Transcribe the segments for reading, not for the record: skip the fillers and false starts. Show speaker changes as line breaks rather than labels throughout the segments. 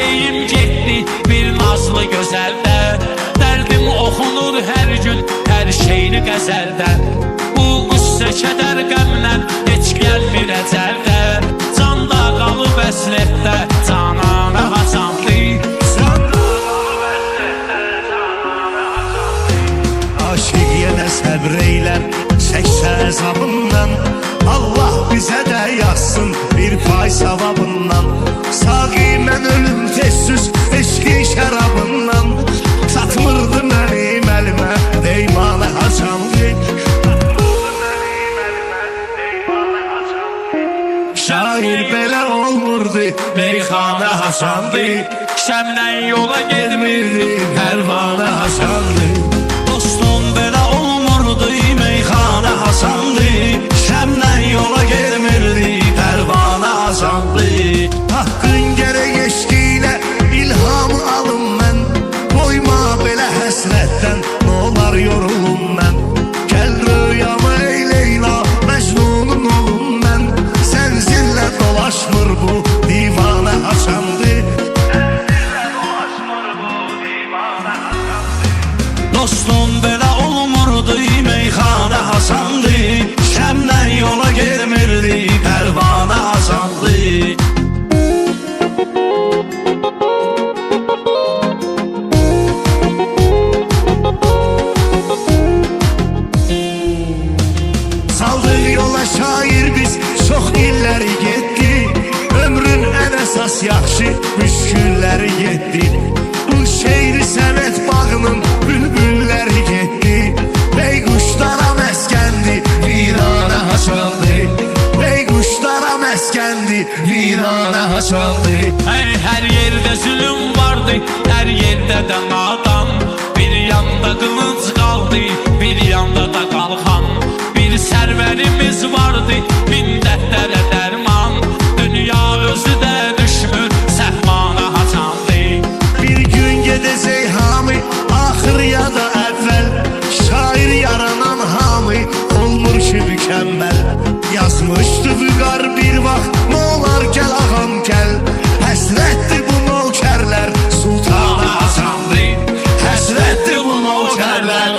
Yüreğim getdi bir nazlı gözəldə, dərdim oxunur hər gün, hər şeyli qəzəldə. Bu qüssə kədər qəmdən heç gəlmir əcəldə, canda qalıb əslətdə, canana haçandı.
Aşıq yenə səbr eylər, çəksə əzabından, Allah bizə də yazsın bir pay savabından. Saği mən ölüm tezsüz eşqin şərabından, satmırdı mənim əlimə deymanə haçandı. Şair belə olmurdu, meyxanə haçandı.
Şəmdən yola
Gelmirdi, pərvanə haçandı.
dostum belə olmurdu,
Meyxanə haçandı, şəmdən yola gelmirdi, pərvanə haçandı. Haqqın gərək eşqiyle ilhamı alım mən, qoyma belə həsrətdən, nolar yorulum mən. Gəl rüyamı ey Leyla, Məcnunun olum mən, sənzinlə dolaşmır bu divanə haçandı.
dostum belə olmurdu,
Meyxanə haçandı, şəmdən yola gelmirdi, pərvanə haçandı. Saldıq yola şair biz, çox illəri getdi, ömrün ən əsas yaxşı müşkülləri getdi. Bu şeiri sənət bağının bülbülləri getdi, bey quşlara məskəndi, viranə haçandı. Bey quşlara məskəndi, viranə haçandı.
hər yerdə zülüm vardı, hər yerdə də nadan. Bir yanda qılınc qaldı, bir yanda da qalxan. Bir sərvərimiz vardı, min dərdlərə dərman. Dünya özü də düşmür, səhmana haçandı.
Bir gün gedəcək hamı, axır ya da əvvəl, şair yaranan hamı olmur ki mükəmməl. Yazmışdı Vüqar bir vaxt, nolar gəl ağam gəl, həsrətdir bu nökərlər sultana haçandı. Həsrətdir bu nökərlər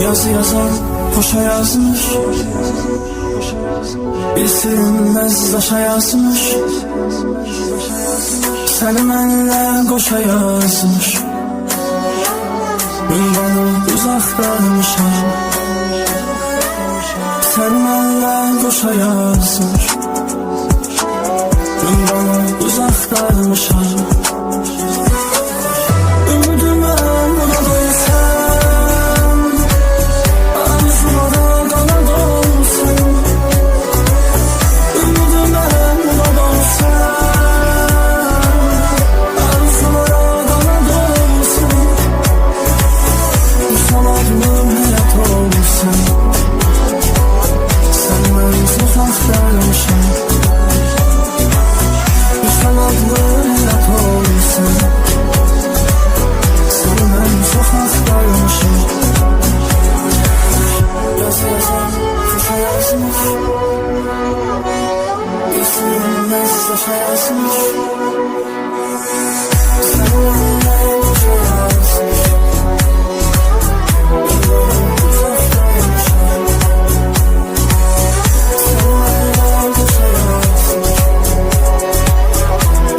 Yazı yazan boşa yazmış, bir silinmez daşa yazmış. Seni mənlə qoşa yazmış, ünvanı uzaqdaymışam. Seni mənlə qoşa yazmış, ünvanı uzaqdaymışam. Ümidimə muradaysan, arzulara qanad olsan. Ümidimə muradaysan, arzulara qanad olsan. Usaladlı həyat olsan, sən mən uzaqdaymışam. Usaladlı həyat olsan, sən mən uzaqdaymışam. Yazı yazan boşa yazmış, bir silinmez daşa yazmış. Sen mənlə qoşa yazmış, ünvanı uzaqdaymışam. Sen mənlə qoşa yazmış,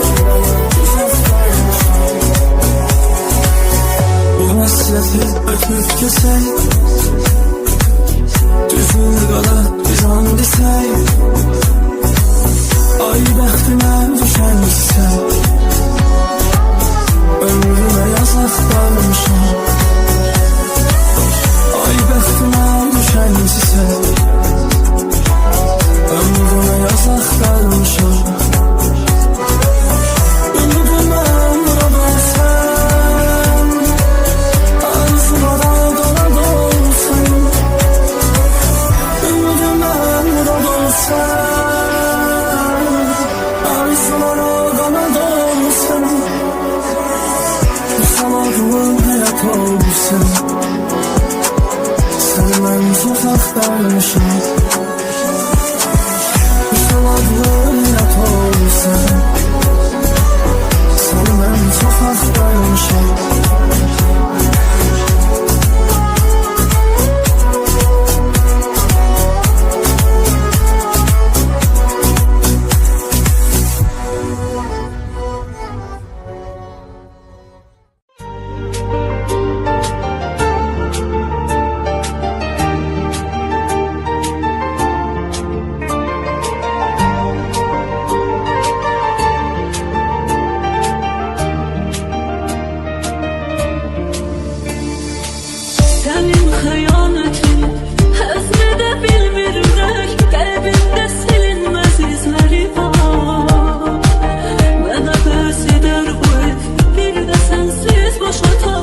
ünvanı uzaqdaymışam. Bu vəsiyyəti ötüb keçək, düzgün qala biz an desək. Ay bəxtimə düşən hissə, ömrümə yazaq qalmışam. Ay bəxtimə düşən hissə, ömrümə yazaq qalmışam. Ümidimə muradaysan, arzulara qanad olsan. Ümidimə muradaysan, arzulara qanad olsan. Usaladlı həyat olsan, sən mən uzaqdaymışam. Usaladlı həyat olsan, sən mən uzaqdaymışam.
Sənin xəyanətin həzmədə bilmir ürək, qəlbində silinməz izləri var. Mənə bəs edər bu ev, bir də sənsiz başa tar.